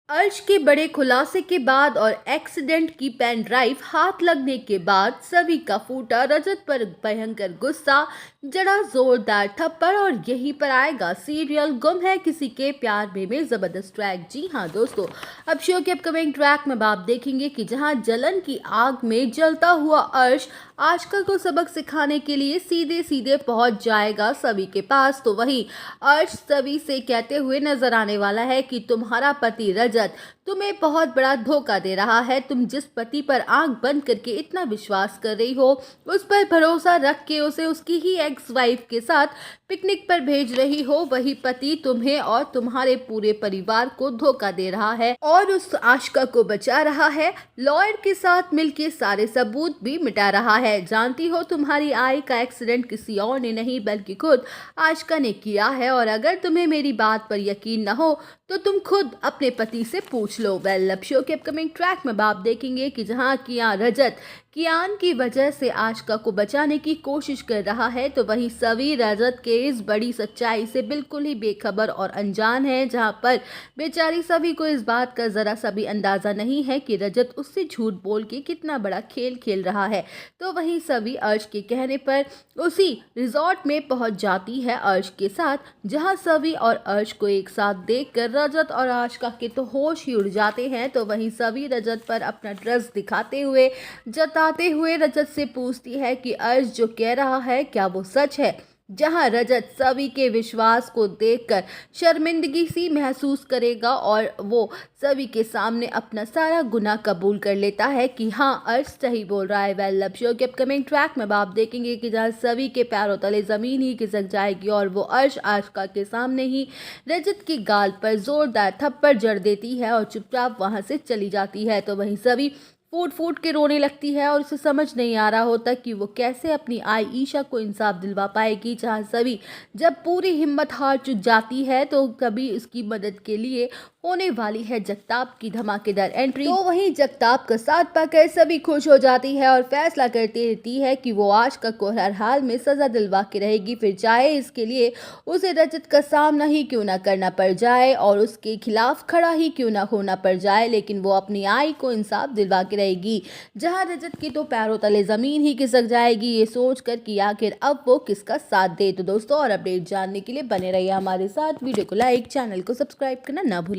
अर्श के बड़े खुलासे के बाद और एक्सीडेंट की पेन ड्राइव हाथ लगने के बाद सभी का फूटा रजत पर भयंकर गुस्सा, जड़ा जोरदार थप्पड़ और यहीं पर आएगा सीरियल गुम है किसी के प्यार में जबरदस्त ट्रैक। जी हाँ दोस्तों, अब शो के अपकमिंग ट्रैक में आप देखेंगे कि जहां जलन की आग में जलता हुआ अर्श आशिका को सबक सिखाने के लिए सीधे सीधे पहुंच जाएगा सभी के पास, तो वहीं अर्श सभी से कहते हुए नजर आने वाला है कि तुम्हारा पति रजत तुम्हें बहुत बड़ा धोखा दे रहा है। तुम जिस पति पर आंख बंद करके इतना विश्वास कर रही हो, उस पर भरोसा रख के उसे उसकी ही एक्स वाइफ के साथ पिकनिक पर भेज रही हो, वही पति तुम्हें और तुम्हारे पूरे परिवार को धोखा दे रहा है और उस आशिका को बचा रहा है। लॉयर के साथ मिलके सारे सबूत भी मिटा रहा है। जानती हो, तुम्हारी आई का एक्सीडेंट किसी और ने नहीं बल्कि खुद आशिका ने किया है, और अगर तुम्हें मेरी बात पर यकीन न हो तो तुम खुद अपने पति से पूछ लो। वेल, अब शो के अपकमिंग ट्रैक में आप देखेंगे कि जहां कियान की वजह से आशिका को बचाने की कोशिश कर रहा है, तो वहीं सभी रजत के इस बड़ी सच्चाई से बिल्कुल ही बेखबर और अनजान है, जहां पर बेचारी सभी को इस बात का जरा सा भी अंदाजा नहीं है कि रजत उससे झूठ बोल के कितना बड़ा खेल खेल रहा है। तो वहीं सभी अर्श के कहने पर उसी रिजॉर्ट में पहुंच जाती है अर्श के साथ, जहां सभी और अर्श को एक साथ देखकर रजत और आशिका के तो होश ही उड़ जाते हैं। तो वहीं सभी रजत पर अपना ट्रस्ट जताते हुए रजत से पूछती है कि अर्श जो कह रहा है क्या वो सच है, जहां रजत सभी के विश्वास को देखकर शर्मिंदगी सी महसूस करेगा और वो सभी के सामने अपना सारा गुनाह कबूल कर लेता है कि हाँ, अर्श सही बोल रहा है। वेल, अब शो के अपकमिंग ट्रैक में आप देखेंगे कि जहाँ सभी के पैरों तले जमीन ही खिसक जाएगी और वो अर्श आशिका के सामने ही रजत की गाल पर जोरदार थप्पड़ जड़ देती है और चुपचाप वहां से चली जाती है। तो वहीं सभी फूट फूट के रोने लगती है और उसे समझ नहीं आ रहा होता कि वो कैसे अपनी आई ईशा को इंसाफ दिलवा पाएगी। जहाँ सभी जब पूरी हिम्मत हार चुक जाती है तो कभी उसकी मदद के लिए होने वाली है जगताप की धमाकेदार एंट्री। तो वहीं जगताप का साथ पाकर सभी खुश हो जाती है और फैसला करती रहती है कि वो आशिका को हर हाल में सजा दिलवा के रहेगी, फिर चाहे इसके लिए उसे रजत का सामना ही क्यों ना करना पड़ जाए और उसके खिलाफ खड़ा ही क्यों ना होना पड़ जाए, लेकिन वो अपनी आई को इंसाफ दिलवा के रहेगी। जहां रजत की तो पैरों तले जमीन ही खिसक जाएगी ये सोचकर कि आखिर अब वो किसका साथ दे। तो दोस्तों, और अपडेट जानने के लिए बने रहिए हमारे साथ। वीडियो को लाइक, चैनल को सब्सक्राइब करना ना भूलें।